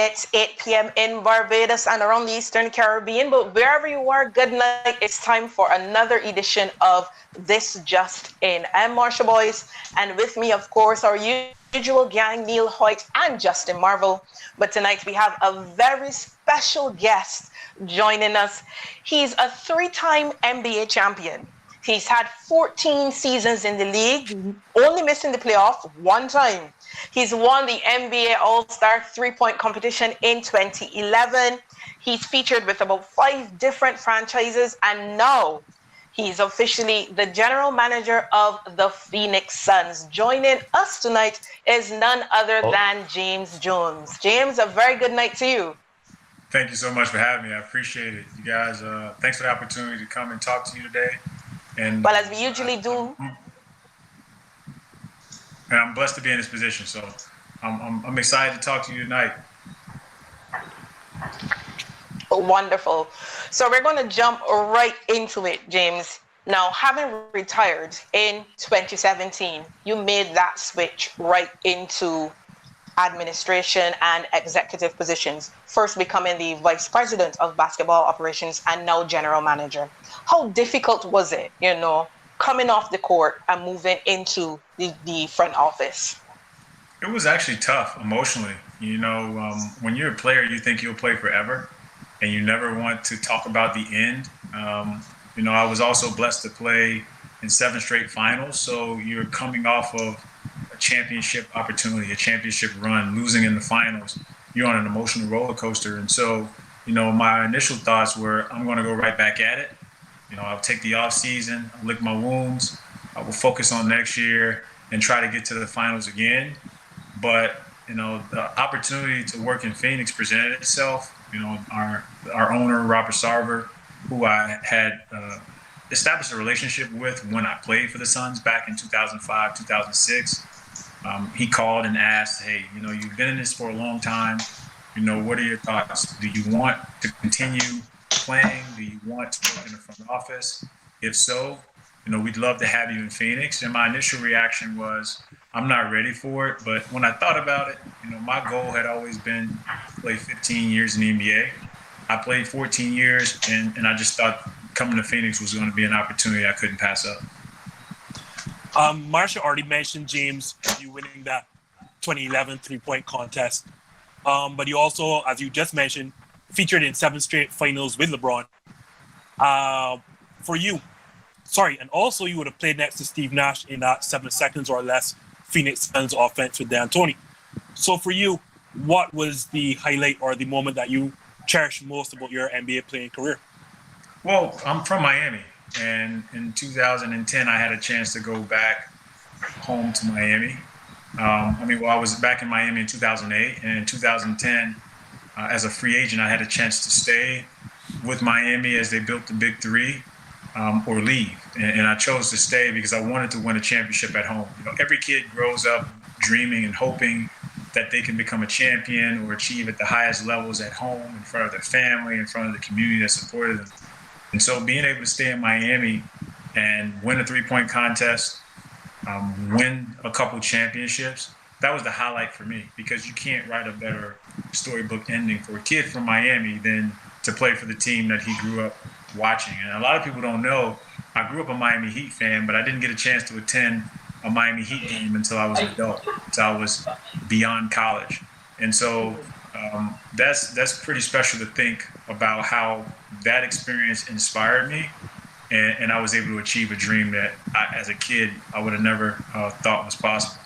It's 8 p.m. in Barbados and around the Eastern Caribbean, but wherever you are, good night. It's time for another edition of This Just In. I'm Marsha Boyce, and with me, of course, our usual gang, Neil Hoyt and Justin Marvel. But tonight we have a very special guest joining us. He's a three-time NBA champion. He's had 14 seasons in the league, only missing the playoff one time. He's won the NBA All-Star three-point competition in 2011. He's featured with about 5 different franchises, and now he's officially the general manager of the Phoenix Suns. Joining us tonight is none other than James Jones. James, a very good night to you. Thank you so much for having me. I appreciate it. You guys, thanks for the opportunity to come and talk to you today. And well, as we usually do. And I'm blessed to be in this position, so I'm excited to talk to you tonight. Wonderful. So we're going to jump right into it, James. Now, having retired in 2017, you made that switch right into administration and executive positions, first becoming the vice president of basketball operations and now general manager. How difficult was it, coming off the court and moving into the front office? It was actually tough emotionally. When you're a player, you think you'll play forever and you never want to talk about the end. I was also blessed to play in 7 straight finals. So you're coming off of a championship opportunity, a championship run, losing in the finals. You're on an emotional roller coaster. And so, my initial thoughts were, I'm going to go right back at it. I'll take the off season, I'll lick my wounds, I will focus on next year and try to get to the finals again. But, the opportunity to work in Phoenix presented itself. Our owner, Robert Sarver, who I had established a relationship with when I played for the Suns back in 2005, 2006. He called and asked, hey, you've been in this for a long time. What are your thoughts? Do you want to continue playing? Do you want to work in the front office? If so, we'd love to have you in Phoenix. And my initial reaction was, I'm not ready for it. But when I thought about it, my goal had always been to play 15 years in the NBA. I played 14 years, and I just thought coming to Phoenix was going to be an opportunity I couldn't pass up. Marsha already mentioned, James, you winning that 2011 three-point contest. But you also, as you just mentioned, featured in 7 straight finals with LeBron. And also you would have played next to Steve Nash in that 7 seconds or less Phoenix Suns offense with D'Antoni. So for you, what was the highlight or the moment that you cherish most about your NBA playing career? Well, I'm from Miami, and in 2010, I had a chance to go back home to Miami. I was back in Miami in 2008, and in 2010, as a free agent, I had a chance to stay with Miami as they built the Big Three, or leave. And I chose to stay because I wanted to win a championship at home. Every kid grows up dreaming and hoping that they can become a champion or achieve at the highest levels at home, in front of their family, in front of the community that supported them. And so being able to stay in Miami and win a three-point contest, win a couple championships, that was the highlight for me, because you can't write a better storybook ending for a kid from Miami than to play for the team that he grew up watching. And a lot of people don't know, I grew up a Miami Heat fan, but I didn't get a chance to attend a Miami Heat game until I was an adult, until I was beyond college. And so that's pretty special to think about how that experience inspired me. And I was able to achieve a dream that as a kid, I would have never thought was possible.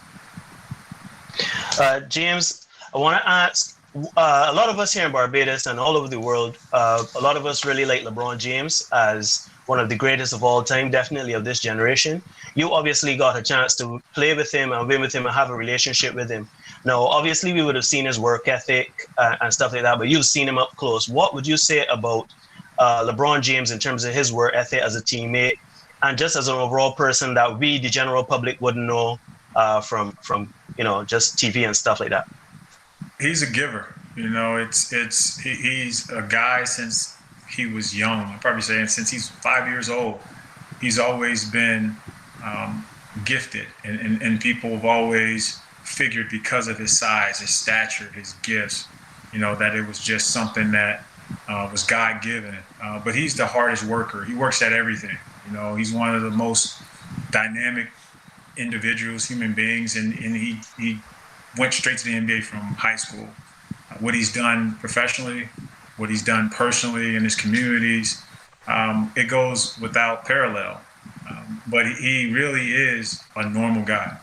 James, I want to ask, a lot of us here in Barbados and all over the world, a lot of us really like LeBron James as one of the greatest of all time, definitely of this generation. You obviously got a chance to play with him and win with him and have a relationship with him. Now, obviously, we would have seen his work ethic and stuff like that, but you've seen him up close. What would you say about LeBron James in terms of his work ethic as a teammate and just as an overall person that we, the general public, wouldn't know from just TV and stuff like that? He's a giver. He's a guy since he was young. I'm probably saying since he's 5 years old, he's always been gifted, and people have always figured because of his size, his stature, his gifts, that it was just something that was God-given. But he's the hardest worker. He works at everything. He's one of the most dynamic individuals, human beings, and he went straight to the NBA from high school. What he's done professionally, what he's done personally in his communities, it goes without parallel. But he really is a normal guy.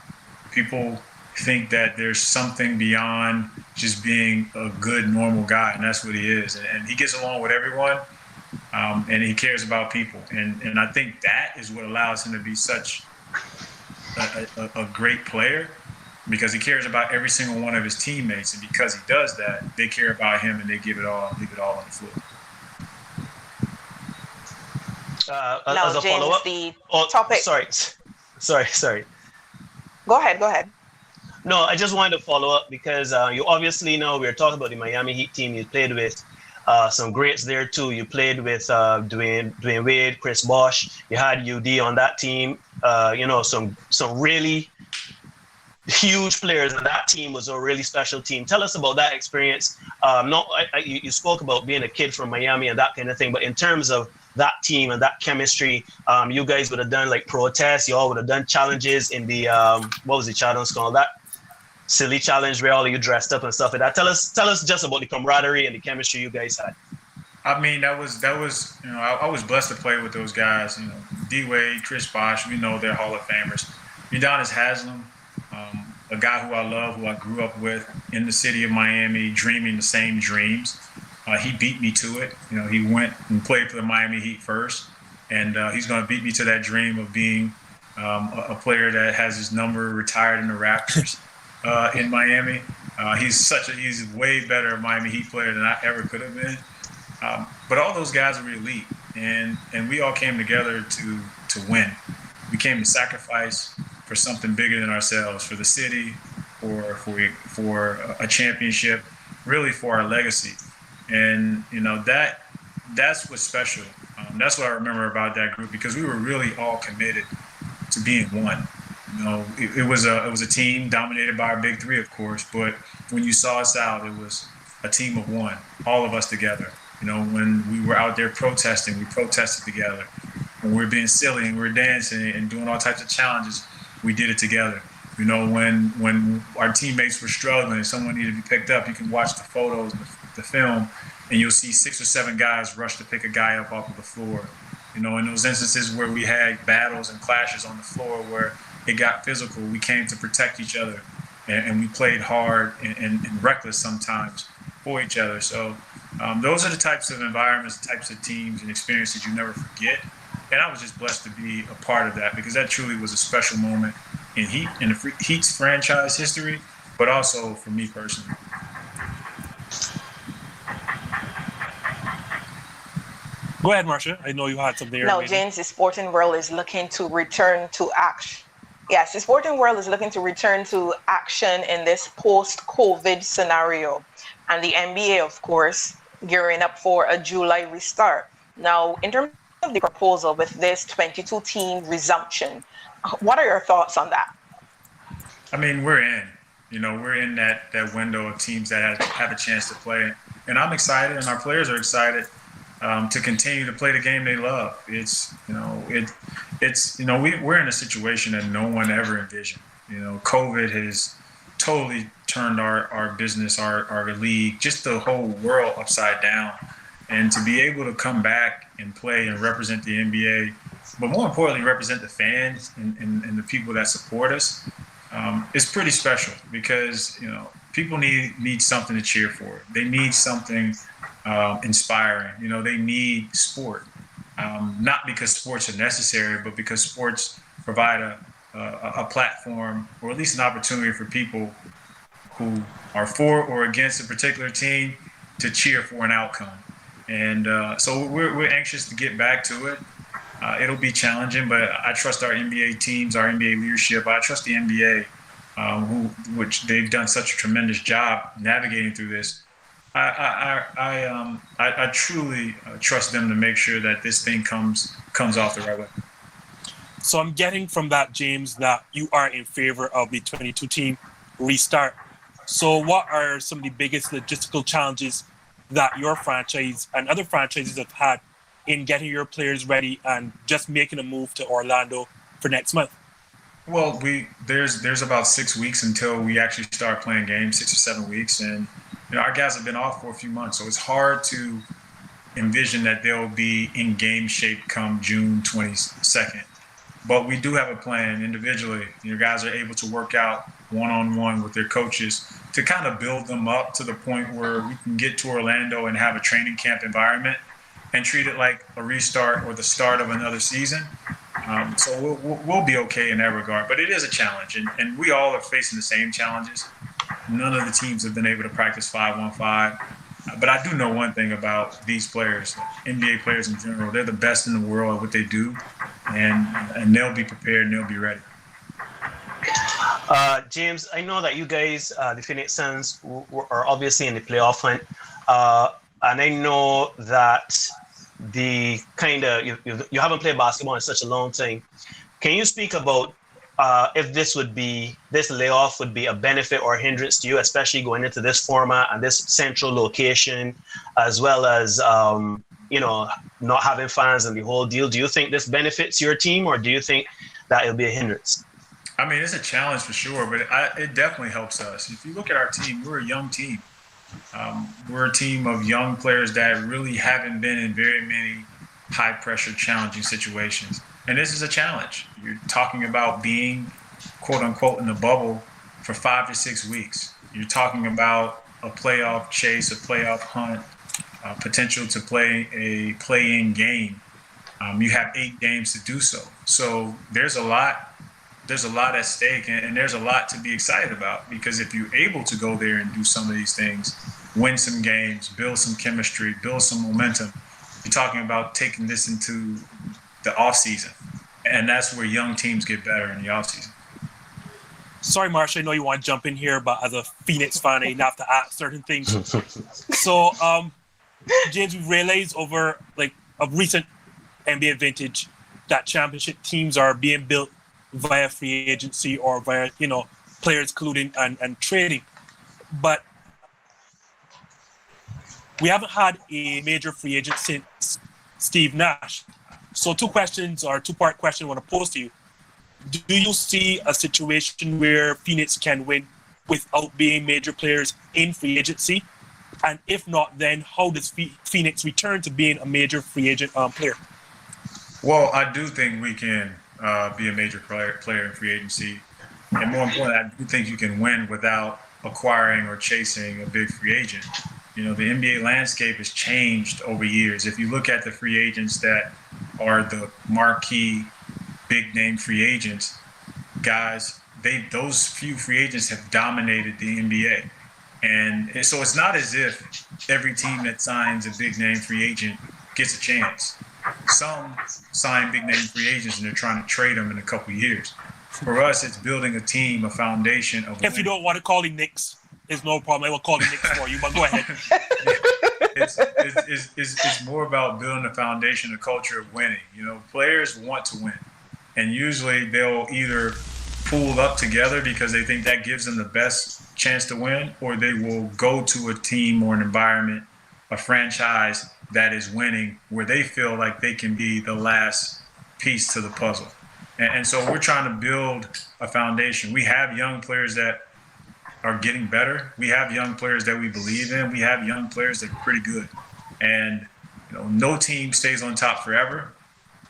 People think that there's something beyond just being a good, normal guy, and that's what he is. And he gets along with everyone, and he cares about people. And I think that is what allows him to be such a great player, because he cares about every single one of his teammates. And because he does that, they care about him and they leave it all on the floor. Now, as a James, follow-up, the topic. Sorry. Go ahead. No, I just wanted to follow up because you obviously know we were talking about the Miami Heat team. You played with some greats there too. You played with Dwayne Wade, Chris Bosh. You had UD on that team. Some really huge players, and that team was a really special team. Tell us about that experience. You spoke about being a kid from Miami and that kind of thing, but in terms of that team and that chemistry, you guys would have done like protests. You all would have done challenges in the what was the challenge called? That silly challenge where all of you dressed up and stuff like that. Tell us just about the camaraderie and the chemistry you guys had. I mean, that was I was blessed to play with those guys. D Wade, Chris Bosh, we know they're Hall of Famers. Udonis Haslem, a guy who I love, who I grew up with in the city of Miami, dreaming the same dreams. He beat me to it. He went and played for the Miami Heat first, and he's going to beat me to that dream of being a player that has his number retired in the Raptors in Miami. He's way better Miami Heat player than I ever could have been. But all those guys were elite, and we all came together to win. We came to sacrifice for something bigger than ourselves, for the city, for a championship, really for our legacy. And that's what's special. That's what I remember about that group, because we were really all committed to being one. It was a team dominated by our big three, of course, but when you saw us out, it was a team of one, all of us together. When we were out there protesting, we protested together. When we were being silly and we were dancing and doing all types of challenges, we did it together. When our teammates were struggling and someone needed to be picked up, you can watch the photos, the film, and you'll see 6 or 7 guys rush to pick a guy up off of the floor. In those instances where we had battles and clashes on the floor where it got physical, we came to protect each other, and we played hard and reckless sometimes for each other. So those are the types of environments, the types of teams and experiences you never forget. And I was just blessed to be a part of that, because that truly was a special moment in the Heat's franchise history, but also for me personally. Go ahead, Marcia. I know you had something there. Now, James, the sporting world is looking to return to action. Yes, the sporting world is looking to return to action in this post-COVID scenario. And the NBA, of course, gearing up for a July restart. Now, in terms of the proposal with this 22-team resumption, what are your thoughts on that? I mean, we're in that window of teams that have a chance to play. And I'm excited, and our players are excited to continue to play the game they love. We're in a situation that no one ever envisioned. COVID has totally turned our business, our league, just the whole world upside down. And to be able to come back and play and represent the NBA, but more importantly, represent the fans and the people that support us, is pretty special, because people need something to cheer for. They need something inspiring. They need sport, not because sports are necessary, but because sports provide a platform, or at least an opportunity for people who are for or against a particular team to cheer for an outcome. And so we're anxious to get back to it. It'll be challenging, but I trust our NBA teams, our NBA leadership. I trust the NBA, which they've done such a tremendous job navigating through this. I truly trust them to make sure that this thing comes off the right way. So I'm getting from that, James, that you are in favor of the 22-team restart. So what are some of the biggest logistical challenges that your franchise and other franchises have had in getting your players ready and just making a move to Orlando for next month? Well, there's about 6 weeks until we actually start playing games, 6 or 7 weeks, and our guys have been off for a few months, so it's hard to envision that they'll be in game shape come June 22nd. But we do have a plan individually. Your guys are able to work out one-on-one with their coaches to kind of build them up to the point where we can get to Orlando and have a training camp environment and treat it like a restart or the start of another season. So we'll be okay in that regard. But it is a challenge, and we all are facing the same challenges. None of the teams have been able to practice 5-on-5. But I do know one thing about these players, NBA players in general. They're the best in the world at what they do, and they'll be prepared and they'll be ready. James, I know that you guys, the Phoenix Suns, are obviously in the playoff hunt. And I know that the kind of you haven't played basketball in such a long time. Can you speak about if this layoff would be a benefit or a hindrance to you, especially going into this format and this central location, as well as not having fans and the whole deal? Do you think this benefits your team, or do you think that it'll be a hindrance? I mean, it's a challenge for sure, but it definitely helps us. If you look at our team, we're a young team. We're a team of young players that really haven't been in very many high-pressure, challenging situations. And this is a challenge. You're talking about being, quote-unquote, in the bubble for 5 to 6 weeks. You're talking about a playoff chase, a playoff hunt, potential to play a play-in game. You have 8 games to do so. So there's a lot at stake, and there's a lot to be excited about, because if you're able to go there and do some of these things, win some games, build some chemistry, build some momentum, you're talking about taking this into the offseason. And that's where young teams get better in the offseason. Sorry, Marsha, I know you want to jump in here, but as a Phoenix fan, I have to ask certain things. So, James, we realized over like a recent NBA vintage that championship teams are being built via free agency or via, players colluding and trading. But we haven't had a major free agent since Steve Nash. So two-part question I want to pose to you. Do you see a situation where Phoenix can win without being major players in free agency? And if not, then how does Phoenix return to being a major free agent player? Well, I do think we can be a major player in free agency. And more importantly, I do think you can win without acquiring or chasing a big free agent. The NBA landscape has changed over years. If you look at the free agents that are the marquee big name free agents, guys, those few free agents have dominated the NBA. And so it's not as if every team that signs a big name free agent gets a chance. Some sign big name free agents and they're trying to trade them in a couple of years. For us, it's building a team, a foundation of If you don't want to call him Knicks, it's no problem. I will call him Knicks for you, but go ahead. It's more about building a foundation, a culture of winning. Players want to win. And usually they'll either pool up together because they think that gives them the best chance to win, or they will go to a team or an environment, a franchise that is winning, where they feel like they can be the last piece to the puzzle. And so we're trying to build a foundation. We have young players that are getting better. We have young players that we believe in. We have young players that are pretty good. And no team stays on top forever.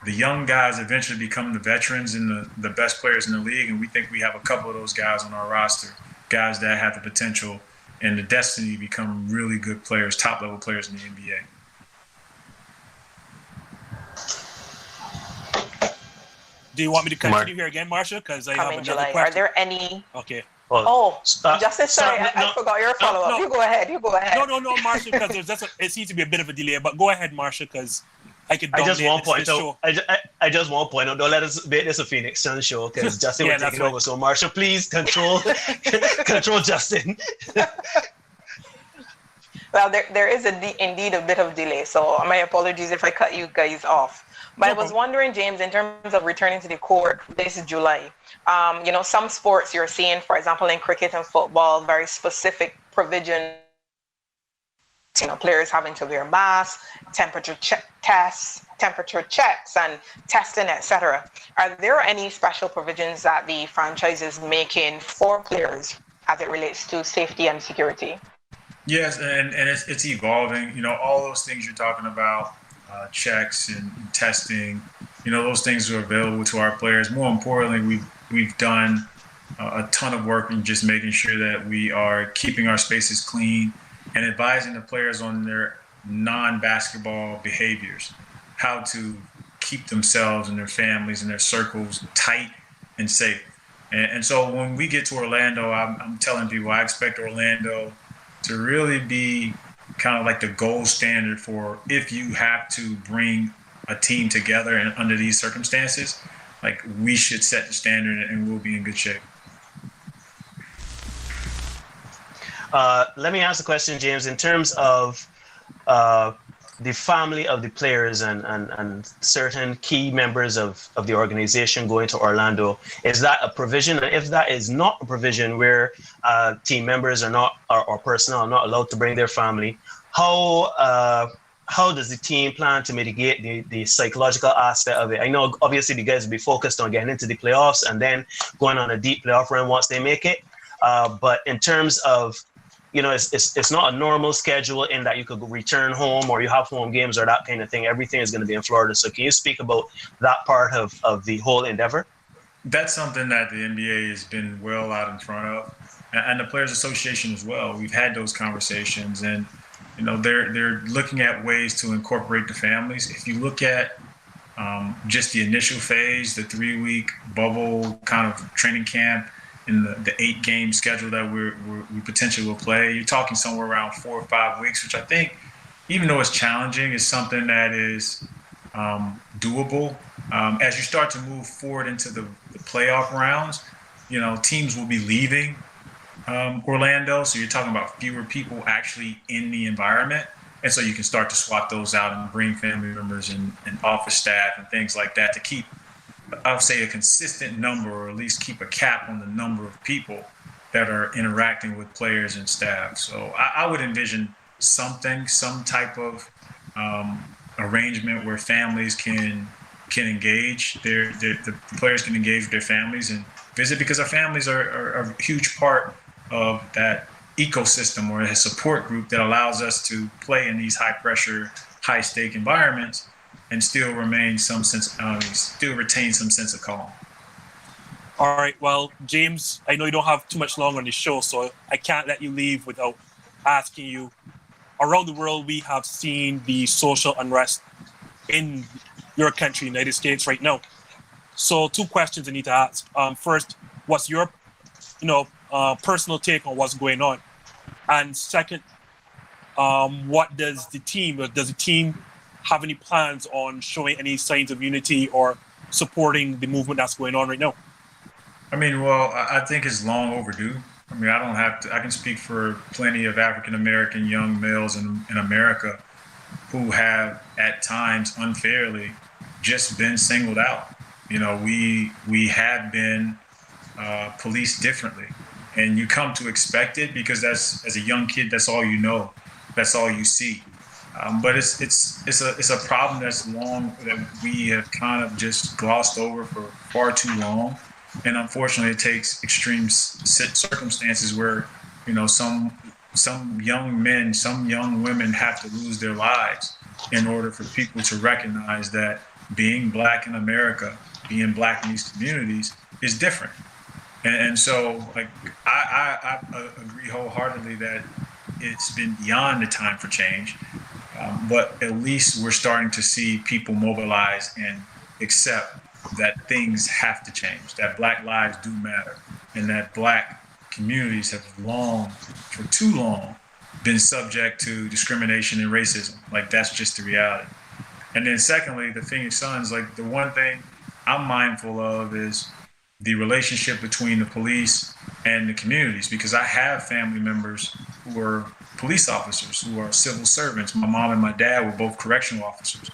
The young guys eventually become the veterans and the best players in the league. And we think we have a couple of those guys on our roster, guys that have the potential and the destiny to become really good players, top-level players in the NBA. Do you want me to continue here again, Marsha? Because I have another question. Are there any? Okay. Justice, sorry, I forgot your follow-up. You go ahead. No, Marsha, because it seems to be a bit of a delay. But go ahead, Marsha, because I just want to point out. I just want to point out. Don't let us make this a Phoenix Suns show, because Justin will take it over. So Marsha, please control Justin. Well, there is indeed a bit of delay. So my apologies if I cut you guys off. But No I was problem. wondering, James, in terms of returning to the court this July, some sports you're seeing, for example, in cricket and football, very specific provision, players having to wear masks, temperature checks and testing, etc. Are there any special provisions that the franchise is making for players as it relates to safety and security? Yes, and it's evolving. All those things you're talking about, checks and testing, those things are available to our players. More importantly, we've done a ton of work in just making sure that we are keeping our spaces clean and advising the players on their non-basketball behaviors, how to keep themselves and their families and their circles tight and safe. And so when we get to Orlando, I'm telling people I expect Orlando to really be kind of like the gold standard for if you have to bring a team together and under these circumstances, like we should set the standard and we'll be in good shape. Let me ask a question, James. In terms of the family of the players and certain key members of the organization going to Orlando, is that a provision? And if that is not a provision where team members are not or personnel are not allowed to bring their family, how does the team plan to mitigate the psychological aspect of it? I know obviously the guys will be focused on getting into the playoffs and then going on a deep playoff run once they make it. But in terms of it's not a normal schedule in that you could return home or you have home games or that kind of thing. Everything is going to be in Florida. So can you speak about that part of the whole endeavor? That's something that the NBA has been well out in front of, and the Players Association as well. We've had those conversations, and they're looking at ways to incorporate the families. If you look at just the initial phase, the 3-week bubble kind of training camp, in the 8-game schedule that we potentially will play, you're talking somewhere around 4 or 5 weeks, which I think, even though it's challenging, is something that is doable. As you start to move forward into the playoff rounds, teams will be leaving Orlando, so you're talking about fewer people actually in the environment, and so you can start to swap those out and bring family members and office staff and things like that to keep, I'll say, a consistent number, or at least keep a cap on the number of people that are interacting with players and staff. So I would envision some type of arrangement where families can engage, the players can engage with their families and visit, because our families are a huge part of that ecosystem or a support group that allows us to play in these high pressure, high stake environments and still retain some sense of calm. All right. Well, James, I know you don't have too much longer on the show, so I can't let you leave without asking you. Around the world, we have seen the social unrest in your country, United States, right now. So 2 questions I need to ask. First, what's your, personal take on what's going on? And second, what does the team have any plans on showing any signs of unity or supporting the movement that's going on right now? I mean, well, I think it's long overdue. I mean, I can speak for plenty of African-American young males in America who have at times unfairly just been singled out. We have been policed differently, and you come to expect it because as a young kid, that's all you know, that's all you see. But it's a problem that we have kind of just glossed over for far too long, and unfortunately, it takes extreme circumstances where some young men, some young women have to lose their lives in order for people to recognize that being Black in America, being Black in these communities is different. And so, I agree wholeheartedly that it's been beyond the time for change. But at least we're starting to see people mobilize and accept that things have to change, that Black lives do matter, and that Black communities have for too long, been subject to discrimination and racism. That's just the reality. And then secondly, the Phoenix Suns, the one thing I'm mindful of is the relationship between the police and the communities, because I have family members who are police officers, who are civil servants. My mom and my dad were both correctional officers.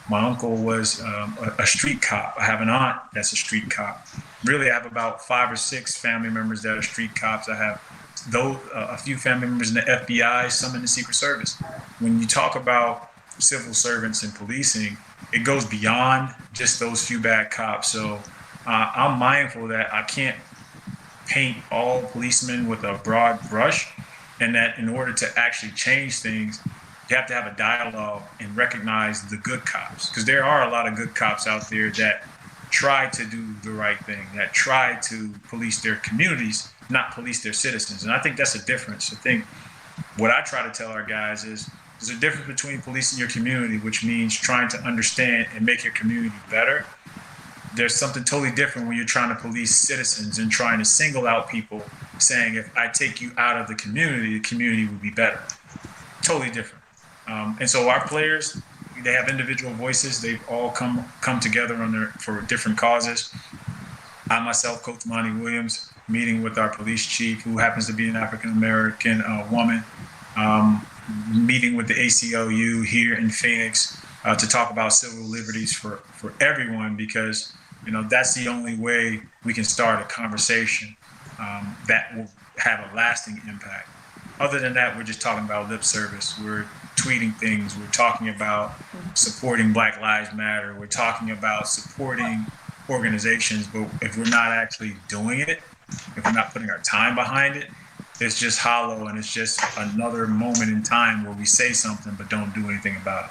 My uncle was a street cop. I have an aunt that's a street cop. Really, I have about 5 or 6 family members that are street cops. I have a few family members in the FBI, some in the Secret Service. When you talk about civil servants and policing, it goes beyond just those few bad cops. So I'm mindful that I can't paint all policemen with a broad brush, and that in order to actually change things, you have to have a dialogue and recognize the good cops, because there are a lot of good cops out there that try to do the right thing, that try to police their communities, not police their citizens. And I think that's a difference. I think what I try to tell our guys is there's a difference between policing your community, which means trying to understand and make your community better. There's something totally different when you're trying to police citizens and trying to single out people, saying, if I take you out of the community will be better. Totally different. And so our players, they have individual voices. They've all come together for different causes. I myself, Coach Monty Williams, meeting with our police chief, who happens to be an African-American woman, meeting with the ACLU here in Phoenix to talk about civil liberties for everyone, because that's the only way we can start a conversation that will have a lasting impact. Other than that, we're just talking about lip service. We're tweeting things. We're talking about supporting Black Lives Matter. We're talking about supporting organizations. But if we're not actually doing it, if we're not putting our time behind it, it's just hollow, and it's just another moment in time where we say something but don't do anything about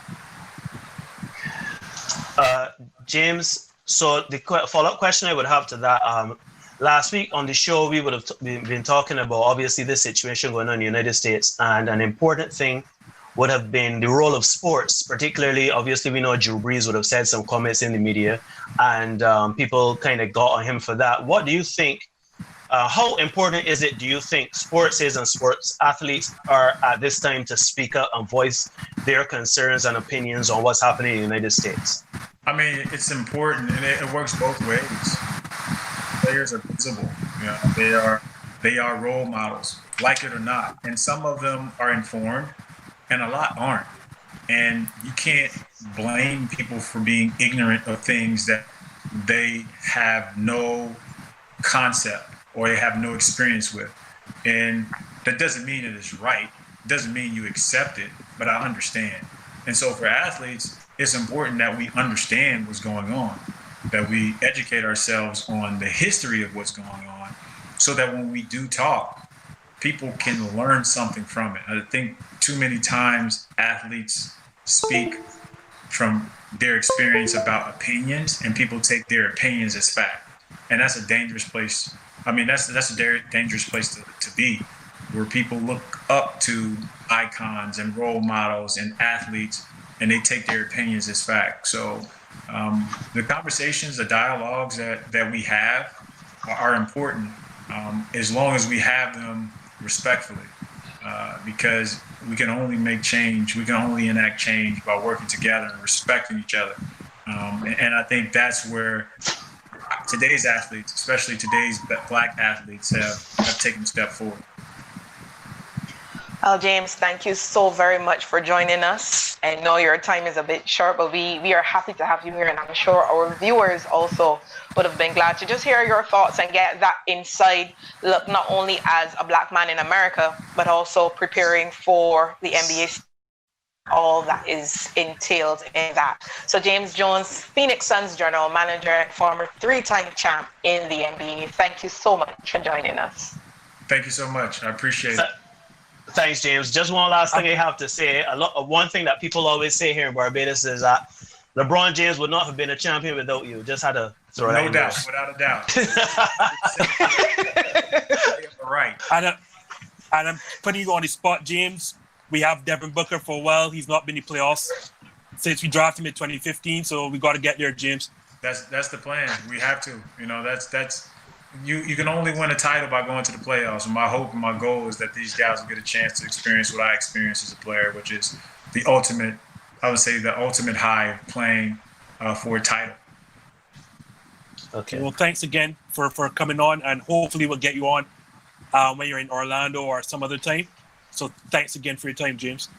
it. James, so the follow-up question I would have to that, last week on the show, we would have been talking about, obviously, this situation going on in the United States, and an important thing would have been the role of sports, particularly, obviously, we know Drew Brees would have said some comments in the media, and people kind of got on him for that. What do you think, how important is it, do you think, sports is and sports athletes are at this time to speak up and voice their concerns and opinions on what's happening in the United States? I mean, it's important, and it works both ways. Players are visible. They are role models, like it or not. And some of them are informed, and a lot aren't. And you can't blame people for being ignorant of things that they have no concept or they have no experience with. And that doesn't mean it is right. It doesn't mean you accept it, but I understand. And so for athletes, it's important that we understand what's going on, that we educate ourselves on the history of what's going on, so that when we do talk, people can learn something from it. I think too many times athletes speak from their experience about opinions, and people take their opinions as fact. And that's a dangerous place. I mean, that's a dangerous place to be, where people look up to icons and role models and athletes, and they take their opinions as fact. So the conversations, the dialogues that we have are important, as long as we have them respectfully, because we can only make change, we can only enact change by working together and respecting each other. And I think that's where today's athletes, especially today's Black athletes, have taken a step forward. Well, James, thank you so very much for joining us. I know your time is a bit short, but we are happy to have you here, and I'm sure our viewers also would have been glad to just hear your thoughts and get that inside look, not only as a Black man in America, but also preparing for the NBA, all that is entailed in that. So James Jones, Phoenix Suns general manager and former 3-time champ in the NBA, thank you so much for joining us. Thank you so much. I appreciate it. Thanks, James. Just one last thing I have to say. One thing that people always say here in Barbados is that LeBron James would not have been a champion without you. Just had to throw that in there. Without a doubt. Right. And I'm putting you on the spot, James. We have Devin Booker for a while. He's not been in the playoffs since we drafted him in 2015, so we got to get there, James. That's the plan. We have to. That's you can only win a title by going to the playoffs. And my hope and my goal is that these guys will get a chance to experience what I experienced as a player, which is the ultimate high of playing for a title. Okay. Well, thanks again for coming on, and hopefully we'll get you on when you're in Orlando or some other time. So thanks again for your time, James.